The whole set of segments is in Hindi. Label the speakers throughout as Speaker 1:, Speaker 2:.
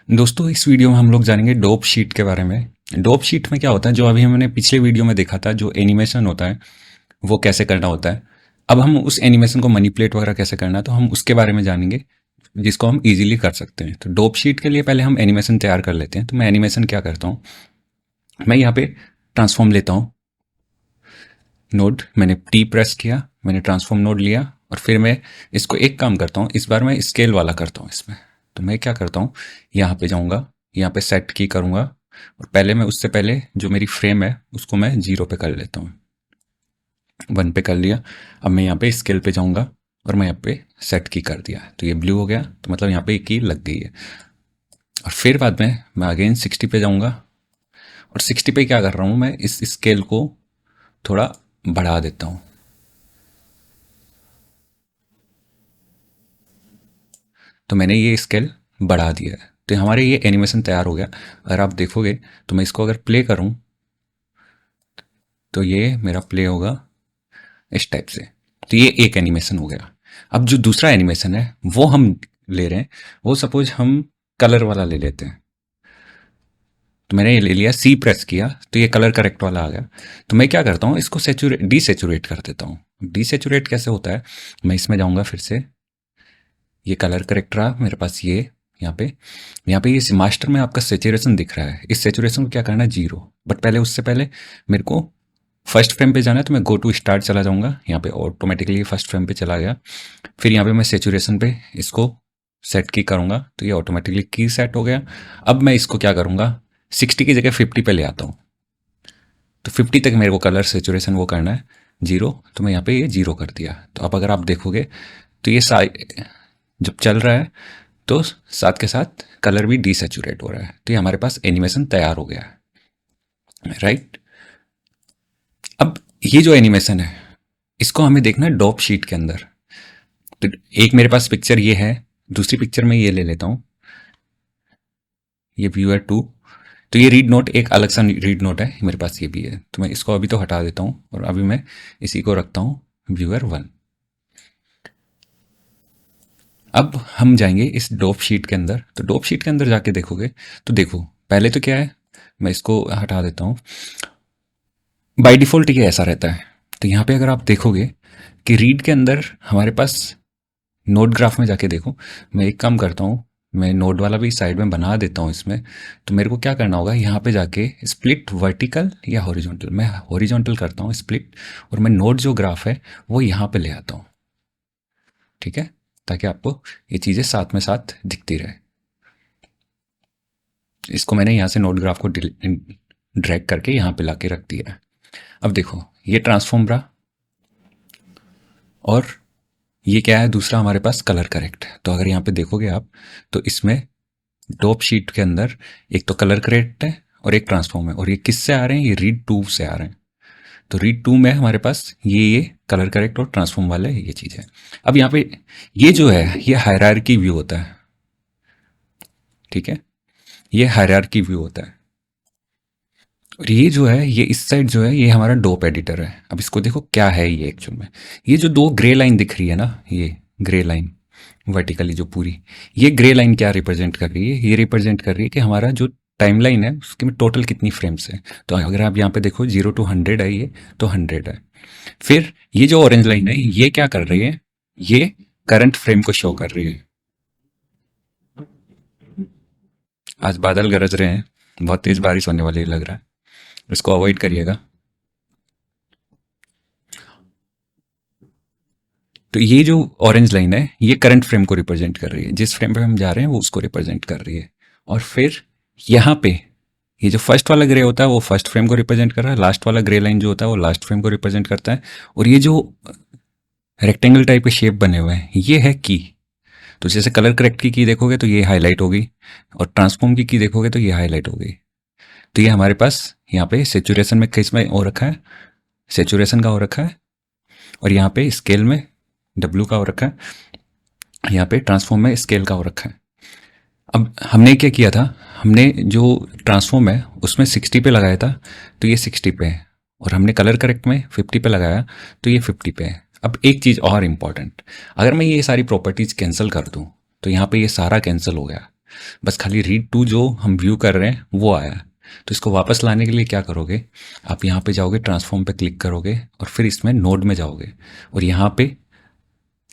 Speaker 1: दोस्तों इस वीडियो में हम लोग जानेंगे डोप शीट के बारे में। डोप शीट में क्या होता है, जो अभी हमने पिछले वीडियो में देखा था, जो एनिमेशन होता है वो कैसे करना होता है। अब हम उस एनिमेशन को मैनिपुलेट वगैरह कैसे करना है, तो हम उसके बारे में जानेंगे, जिसको हम इजीली कर सकते हैं। तो डोप शीट के लिए पहले हम एनिमेशन तैयार कर लेते हैं। तो मैं एनिमेशन क्या करता हूँ, मैं यहाँ पे ट्रांसफॉर्म लेता हूँ नोड, मैंने टी प्रेस किया, मैंने ट्रांसफॉर्म नोड लिया और फिर मैं इसको एक काम करता हूँ, इस बार मैं स्केल वाला करता हूँ इसमें। तो मैं क्या करता हूँ, यहाँ पे जाऊँगा, यहाँ पे सेट की करूँगा और पहले मैं उससे पहले जो मेरी फ्रेम है उसको मैं 0 पे कर लेता हूँ, 1 पे कर लिया। अब मैं यहाँ पे स्केल पे जाऊँगा और मैं यहाँ पे सेट की कर दिया, तो ये ब्लू हो गया, तो मतलब यहाँ पे एक की लग गई है। और फिर बाद में मैं अगेन 60 पे जाऊँगा और 60 पे क्या कर रहा हूँ, मैं इस स्केल को थोड़ा बढ़ा देता हूँ। तो मैंने ये स्केल बढ़ा दिया है, तो हमारे ये एनिमेशन तैयार हो गया। अगर आप देखोगे तो मैं इसको अगर प्ले करूं तो ये मेरा प्ले होगा इस टाइप से। तो ये एक एनिमेशन हो गया। अब जो दूसरा एनिमेशन है वो हम ले रहे हैं, वो सपोज हम कलर वाला ले लेते हैं। तो मैंने ये ले लिया, सी प्रेस किया तो ये कलर करेक्ट वाला आ गया। तो मैं क्या करता हूँ, इसको सेचुरेट डीसेचुरेट कर देता हूँ। डीसेचुरेट कैसे होता है, मैं इसमें जाऊँगा, फिर से ये कलर करेक्ट रहा मेरे पास, ये यहाँ पे ये मास्टर में आपका सेचुरेशन दिख रहा है। इस सेचुरेशन को क्या करना है, 0। बट पहले उससे पहले मेरे को फर्स्ट फ्रेम पे जाना है, तो मैं गो टू स्टार्ट चला जाऊंगा। यहाँ पे ऑटोमेटिकली फर्स्ट फ्रेम पे चला गया। फिर यहाँ पे मैं सेचुरेशन पे इसको सेट की करूँगा, तो ये ऑटोमेटिकली की सेट हो गया। अब मैं इसको क्या करूँगा, 60 की जगह 50 पे ले आता हूँ। तो 50 तक मेरे को कलर सेचुरेशन वो करना है 0, तो मैं यहाँ पे ये 0 कर दिया। तो अब अगर आप देखोगे तो ये जब चल रहा है तो साथ के साथ कलर भी डीसेचुरेट हो रहा है। तो ये हमारे पास एनिमेशन तैयार हो गया है, राइट। अब ये जो एनिमेशन है इसको हमें देखना है डॉप शीट के अंदर। तो एक मेरे पास पिक्चर ये है, दूसरी पिक्चर में ये ले लेता हूँ, ये व्यूअर 2। तो ये रीड नोट एक अलग सा रीड नोट है मेरे पास, ये भी है। तो मैं इसको अभी तो हटा देता हूँ और अभी मैं इसी को रखता हूँ व्यूअर 1। अब हम जाएंगे इस डोप शीट के अंदर। तो डोप शीट के अंदर जाके देखोगे तो देखो, पहले तो क्या है, मैं इसको हटा देता हूँ। बाय डिफ़ॉल्ट ये ऐसा रहता है। तो यहाँ पे अगर आप देखोगे कि रीड के अंदर हमारे पास नोड ग्राफ में जाके देखो, मैं एक काम करता हूँ, मैं नोड वाला भी साइड में बना देता हूँ इसमें। तो मेरे को क्या करना होगा, यहाँ पे जाके स्प्लिट वर्टिकल या हॉरिजॉन्टल, मैं हॉरिजॉन्टल करता हूँ स्प्लिट, और मैं नोड जो ग्राफ है वो यहाँ पे ले आता हूँ, ठीक है, ताकि आपको ये चीज़ें साथ में साथ दिखती रहे। इसको मैंने यहाँ से नोड ग्राफ को ड्रैग करके यहाँ पे लाके रख दिया है। अब देखो ये ट्रांसफॉर्म रहा, और ये क्या है, दूसरा हमारे पास कलर करेक्ट है। तो अगर यहाँ पे देखोगे आप तो इसमें डॉप शीट के अंदर एक तो कलर करेक्ट है और एक ट्रांसफॉर्म है, और ये किससे आ रहे हैं, ये रीड 2 से आ रहे हैं। तो रीड 2 में हमारे पास ये कलर करेक्ट और ट्रांसफॉर्म वाले ये चीज़ है। अब यहाँ पे ये जो है ये हायरार्की व्यू होता है, ठीक है, ये हायरार्की व्यू होता है। और ये जो है, ये इस साइड जो है ये हमारा डोप एडिटर है। अब इसको देखो क्या है ये एक्चुअल में, ये जो दो ग्रे लाइन दिख रही है ना, ये ग्रे लाइन वर्टिकली जो पूरी, ये ग्रे लाइन क्या रिप्रेजेंट कर रही है, ये रिप्रेजेंट कर रही है कि हमारा जो टाइमलाइन है उसके में टोटल कितनी फ्रेम्स है। तो अगर आप यहाँ पे देखो 0 to 100 है ये, तो 100 है। फिर ये जो ऑरेंज लाइन है ये क्या कर रही है, ये करंट फ्रेम को शो कर रही है। आज बादल गरज रहे हैं, बहुत तेज बारिश होने वाली लग रहा है, इसको अवॉइड करिएगा। तो ये जो ऑरेंज लाइन है ये करंट फ्रेम को रिप्रेजेंट कर रही है, जिस फ्रेम पे हम जा रहे हैं वो उसको रिप्रेजेंट कर रही है। और फिर यहाँ पे ये जो फर्स्ट वाला ग्रे होता है वो फर्स्ट फ्रेम को रिप्रेजेंट कर रहा है, लास्ट वाला ग्रे लाइन जो होता है वो लास्ट फ्रेम को रिप्रेजेंट करता है। और ये जो रेक्टेंगल टाइप के शेप बने हुए हैं ये है की। तो जैसे कलर करेक्ट की देखोगे तो ये हाईलाइट होगी, और ट्रांसफॉर्म की देखोगे तो ये हाईलाइट हो गई। तो ये हमारे पास यहाँ पे सेचुरेशन में किस में हो रखा है, सेचुरेशन का हो रखा है, और यहाँ पे स्केल में डब्ल्यू का हो रखा है, यहाँ पे ट्रांसफॉर्म में स्केल का हो रखा है। अब हमने क्या किया था, हमने जो ट्रांसफॉर्म है उसमें 60 पे लगाया था, तो ये 60 पे है, और हमने कलर करेक्ट में 50 पे लगाया तो ये 50 पे है। अब एक चीज़ और इम्पॉर्टेंट, अगर मैं ये सारी प्रॉपर्टीज़ कैंसिल कर दूँ तो यहाँ पे ये सारा कैंसिल हो गया। बस खाली रीड टू जो हम व्यू कर रहे हैं वो आया। तो इसको वापस लाने के लिए क्या करोगे, आप यहाँ पे जाओगे, ट्रांसफॉर्म पे क्लिक करोगे और फिर इसमें नोड में जाओगे, और यहाँ पे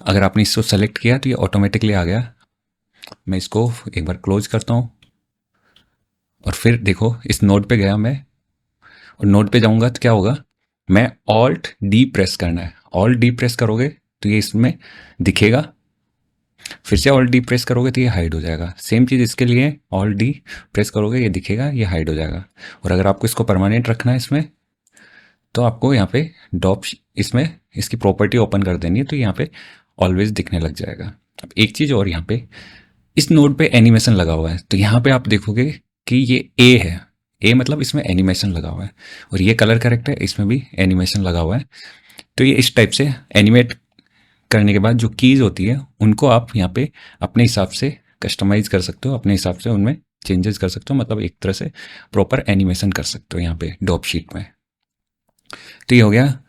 Speaker 1: अगर आपने इसको सेलेक्ट किया तो ये ऑटोमेटिकली आ गया। मैं इसको एक बार क्लोज करता हूँ और फिर देखो इस नोड पे गया मैं, और नोड पे जाऊंगा तो क्या होगा, मैं ऑल्ट डी प्रेस करना है, ऑल्ट डी प्रेस करोगे तो ये इसमें दिखेगा, फिर से ऑल्ट डी प्रेस करोगे तो ये हाइड हो जाएगा। सेम चीज़ इसके लिए, ऑल्ट डी प्रेस करोगे ये दिखेगा, ये हाइड हो जाएगा। और अगर आपको इसको परमानेंट रखना है इसमें, तो आपको यहाँ पे डॉप इसमें इसकी प्रॉपर्टी ओपन कर देनी है, तो यहाँ पे ऑलवेज दिखने लग जाएगा। अब एक चीज़ और, यहाँ पे इस नोड पे एनिमेशन लगा हुआ है, तो यहाँ पे आप देखोगे कि ये ए है, ए मतलब इसमें एनिमेशन लगा हुआ है, और ये कलर करेक्ट है, इसमें भी एनिमेशन लगा हुआ है। तो ये इस टाइप से एनिमेट करने के बाद जो कीज़ होती है उनको आप यहाँ पे अपने हिसाब से कस्टमाइज कर सकते हो, अपने हिसाब से उनमें चेंजेस कर सकते हो, मतलब एक तरह से प्रॉपर एनिमेशन कर सकते हो यहाँ पे डॉप शीट में। तो ये हो गया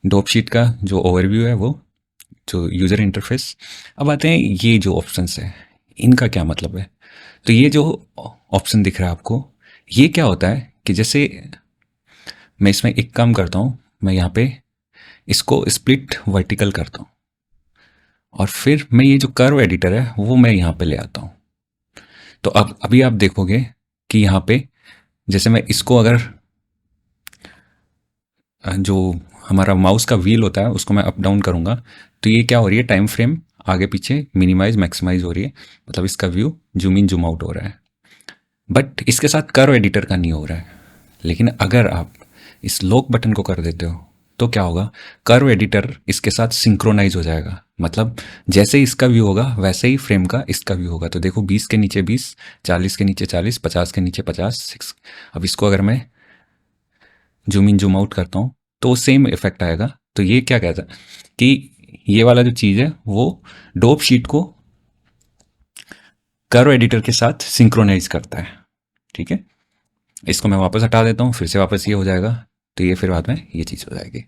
Speaker 1: डॉप शीट का जो ओवरव्यू है, वो जो यूज़र इंटरफेस। अब आते हैं ये जो ऑप्शंस है इनका क्या मतलब है। तो ये जो ऑप्शन दिख रहा है आपको, ये क्या होता है कि जैसे मैं इसमें एक काम करता हूँ, मैं यहाँ पे इसको स्प्लिट वर्टिकल करता हूँ, और फिर मैं ये जो कर्व एडिटर है वो मैं यहाँ पे ले आता हूँ। तो अब अभी आप देखोगे कि यहाँ पे जैसे मैं इसको अगर जो हमारा माउस का व्हील होता है उसको मैं अप डाउन करूँगा, तो ये क्या हो रही है, टाइम फ्रेम आगे पीछे मिनिमाइज मैक्सिमाइज हो रही है, मतलब इसका view zoom in zoom out हो रहा है। बट इसके साथ कर्व एडिटर का नहीं हो रहा है। लेकिन अगर आप इस लॉक बटन को कर देते हो तो क्या होगा, कर्व एडिटर इसके साथ सिंक्रोनाइज हो जाएगा, मतलब जैसे ही इसका व्यू होगा वैसे ही फ्रेम का इसका व्यू होगा। तो देखो 20 के नीचे 20, 40 के नीचे 40, 50 के नीचे 50। अब इसको अगर मैं जूम इन जूम आउट करता हूँ तो सेम इफेक्ट आएगा। तो ये क्या कहता है कि ये वाला जो चीज़ है वो डॉप शीट को कर्व एडिटर के साथ सिंक्रोनाइज करता है। ठीक है, इसको मैं वापस हटा देता हूँ, फिर से वापस ये हो जाएगा, तो ये फिर बाद में ये चीज़ हो जाएगी।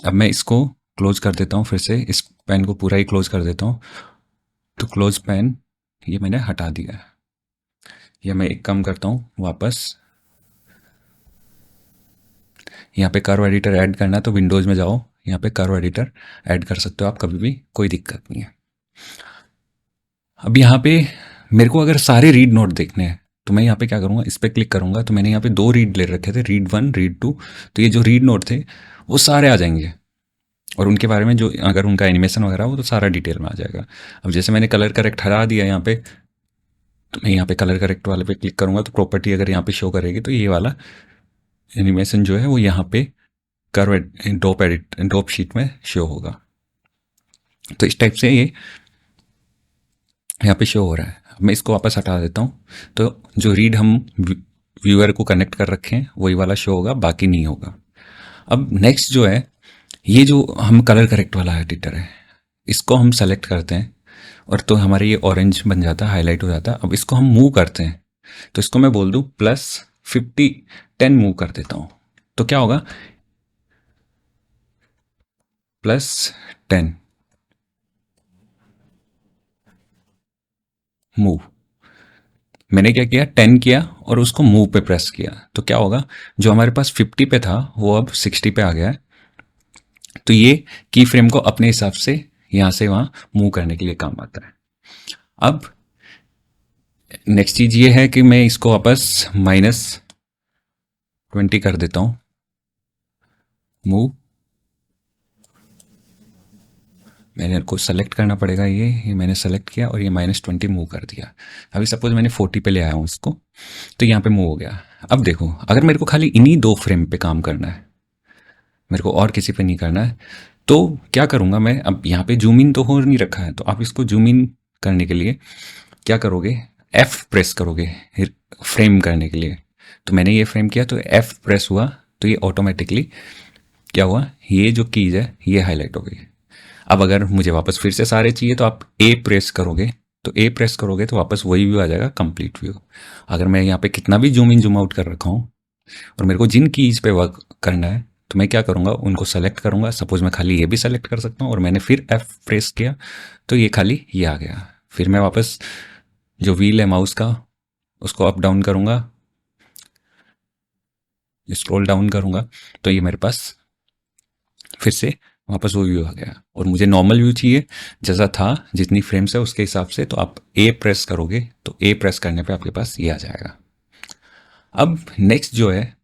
Speaker 1: अब मैं इसको क्लोज कर देता हूँ, फिर से इस पेन को पूरा ही क्लोज कर देता हूँ। तो क्लोज पेन ये मैंने हटा दिया है। या मैं एक काम करता हूँ, वापस यहाँ पे कर्व एडिटर ऐड करना है तो विंडोज़ में जाओ, यहाँ पे कर्व एडिटर ऐड कर सकते हो आप कभी भी, कोई दिक्कत नहीं है। अब यहाँ पे मेरे को अगर सारे रीड नोट देखने हैं तो मैं यहाँ पे क्या करूँगा, इस पर क्लिक करूँगा, तो मैंने यहाँ पे 2 रीड ले रखे थे, रीड 1 रीड 2। तो ये जो रीड नोट थे वो सारे आ जाएंगे, और उनके बारे में जो अगर उनका एनिमेशन वगैरह हो तो सारा डिटेल में आ जाएगा। अब जैसे मैंने कलर करेक्ट हटा दिया यहाँ पे, तो मैं यहाँ पे कलर करेक्ट वाले पे क्लिक करूँगा तो प्रॉपर्टी अगर यहाँ पे शो करेगी, तो ये वाला एनिमेशन जो है वो यहाँ पे कर्व डॉप शीट में शो होगा। तो इस टाइप से ये यहाँ पे शो हो रहा है। अब मैं इसको वापस हटा देता हूँ, तो जो रीड हम व्यूअर को कनेक्ट कर रखे हैं वही वाला शो होगा, बाकी नहीं होगा। अब नेक्स्ट जो है, ये जो हम कलर करेक्ट वाला एडिटर है, इसको हम सेलेक्ट करते हैं और तो हमारे ये ऑरेंज बन जाता है, हाईलाइट हो जाता है। अब इसको हम मूव करते हैं, तो इसको मैं बोल दूँ +50 10 मूव कर देता हूँ, तो क्या होगा, +10 मूव। मैंने क्या किया, 10 किया और उसको मूव पे प्रेस किया, तो क्या होगा, जो हमारे पास 50 पे था वो अब 60 पे आ गया है। तो ये की फ्रेम को अपने हिसाब से यहाँ से वहाँ मूव करने के लिए काम आता है। अब नेक्स्ट चीज़ ये है कि मैं इसको वापस -20 कर देता हूँ, मूव। मैंने को सेलेक्ट करना पड़ेगा, ये मैंने सेलेक्ट किया और ये -20 मूव कर दिया। अभी सपोज मैंने 40 पे ले आया हूँ इसको, तो यहाँ पे मूव हो गया। अब देखो, अगर मेरे को खाली इन्हीं 2 फ्रेम पे काम करना है, मेरे को और किसी पे नहीं करना है, तो क्या करूँगा मैं, अब यहाँ पे जूम इन तो हो नहीं रखा है, तो आप इसको जूम इन करने के लिए क्या करोगे, F प्रेस करोगे फ्रेम करने के लिए। तो मैंने ये फ्रेम किया तो F प्रेस हुआ, तो ये ऑटोमेटिकली क्या हुआ, ये जो कीज है ये हाईलाइट हो गई। अब अगर मुझे वापस फिर से सारे चाहिए तो आप A प्रेस करोगे, तो A प्रेस करोगे तो वापस वही व्यू आ जाएगा, कंप्लीट व्यू। अगर मैं यहाँ पे कितना भी जूम इन जूम आउट कर रखा हूँ और मेरे को जिन कीज पे वर्क करना है, तो मैं क्या करूँगा, उनको सेलेक्ट करूँगा। सपोज मैं खाली ये भी सेलेक्ट कर सकता हूँ और मैंने फिर F प्रेस किया तो ये खाली ये आ गया। फिर मैं वापस जो व्हील है माउस का उसको अप डाउन करूँगा, स्क्रॉल डाउन करूँगा तो ये मेरे पास फिर से वापस वो व्यू आ गया। और मुझे नॉर्मल व्यू चाहिए जैसा था, जितनी फ्रेम्स है उसके हिसाब से, तो आप ए प्रेस करोगे तो ए प्रेस करने पे आपके पास ये आ जाएगा। अब नेक्स्ट जो है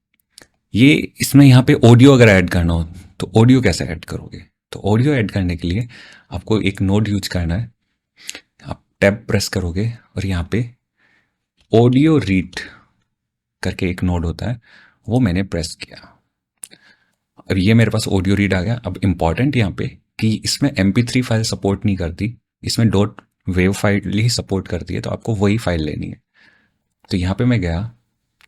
Speaker 1: ये, इसमें यहाँ पे ऑडियो अगर ऐड करना हो तो ऑडियो कैसे ऐड करोगे? तो ऑडियो ऐड करने के लिए आपको एक नोड यूज करना है। आप टैब प्रेस करोगे और यहाँ पे ऑडियो रीड करके एक नोड होता है, वो मैंने प्रेस किया। अब ये मेरे पास ऑडियो रीड आ गया। अब इंपॉर्टेंट यहाँ पे कि इसमें MP3 फाइल सपोर्ट नहीं करती, इसमें डॉट वेव फाइल ही सपोर्ट करती है, तो आपको वही फाइल लेनी है। तो यहाँ पे मैं गया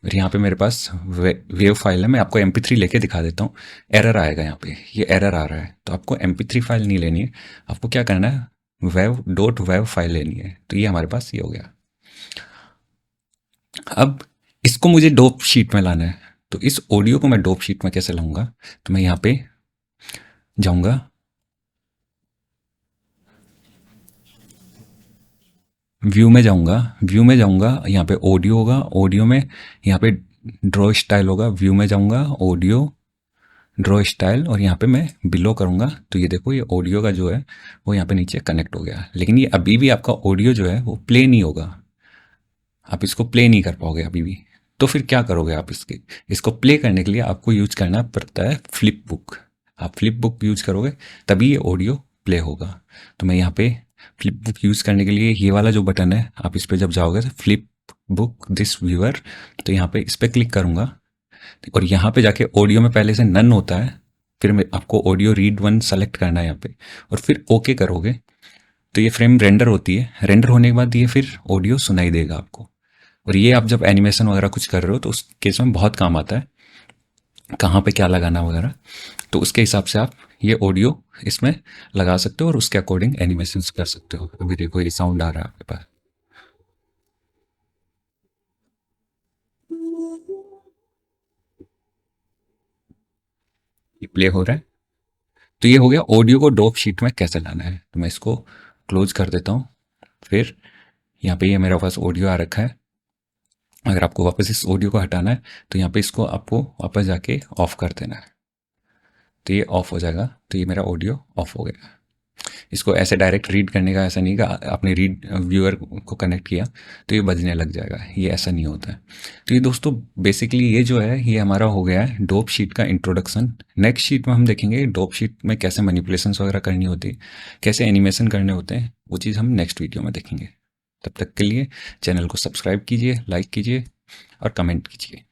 Speaker 1: और यहाँ पे मेरे पास वेव फाइल है। मैं आपको MP3 लेके दिखा देता हूँ। एरर आएगा यहाँ पे, ये एरर आ रहा है, तो आपको MP3 फाइल नहीं लेनी है। आपको क्या करना है, वेव फाइल लेनी है। तो ये हमारे पास ये हो गया। अब इसको मुझे डोप शीट में लाना है। तो इस ऑडियो को मैं डोप शीट में कैसे लाऊंगा? तो मैं यहाँ पे जाऊंगा, व्यू में जाऊंगा, यहाँ पे ऑडियो होगा, ऑडियो में यहाँ पे ड्रॉ स्टाइल होगा, व्यू में जाऊंगा, ऑडियो, ड्रॉ स्टाइल, और यहाँ पे मैं बिलो करूंगा। तो ये देखो, ये ऑडियो का जो है वो यहाँ पे नीचे कनेक्ट हो गया। लेकिन ये अभी भी आपका ऑडियो जो है वो प्ले नहीं होगा, आप इसको प्ले नहीं कर पाओगे अभी भी। तो फिर क्या करोगे आप? इसको प्ले करने के लिए आपको यूज करना पड़ता है फ्लिप बुक। आप फ्लिप बुक यूज करोगे तभी ये ऑडियो प्ले होगा। तो मैं यहाँ पे फ्लिप बुक यूज करने के लिए ये वाला जो बटन है, आप इस पे जब जाओगे तो फ्लिप बुक दिस व्यूअर, तो यहाँ पे इस पे क्लिक करूंगा और यहाँ पे जाके ऑडियो में पहले से नन होता है, फिर आपको ऑडियो रीड वन सेलेक्ट करना है यहाँ पे, और फिर ओके करोगे तो ये फ्रेम रेंडर होती है। रेंडर होने के बाद ये फिर ऑडियो सुनाई देगा आपको। और ये आप जब एनिमेशन वगैरह कुछ कर रहे हो तो उस केस में बहुत काम आता है, कहाँ पे क्या लगाना वगैरह। तो उसके हिसाब से आप ये ऑडियो इसमें लगा सकते हो और उसके अकॉर्डिंग एनिमेशन कर सकते हो। अभी देखो ये साउंड आ रहा है आपके पास, ये प्ले हो रहा है। तो ये हो गया ऑडियो को डॉप शीट में कैसे लाना है। तो मैं इसको क्लोज कर देता हूँ। फिर यहाँ पे ये मेरे पास ऑडियो आ रखा है। अगर आपको वापस इस ऑडियो को हटाना है तो यहाँ पे इसको आपको वापस जाके ऑफ कर देना है, तो ये ऑफ हो जाएगा। तो ये मेरा ऑडियो ऑफ हो गया। इसको ऐसे डायरेक्ट रीड करने का ऐसा नहीं कि आपने रीड व्यूअर को कनेक्ट किया तो ये बजने लग जाएगा, ये ऐसा नहीं होता है। तो ये दोस्तों बेसिकली ये जो है ये हमारा हो गया है डोप शीट का इंट्रोडक्शन। नेक्स्ट शीट में हम देखेंगे डोप शीट में कैसे मैनिपुलेशंस वगैरह करनी होती है, कैसे एनिमेशन करने होते हैं, वो चीज़ हम नेक्स्ट वीडियो में देखेंगे। तब तक के लिए चैनल को सब्सक्राइब कीजिए, लाइक कीजिए और कमेंट कीजिए।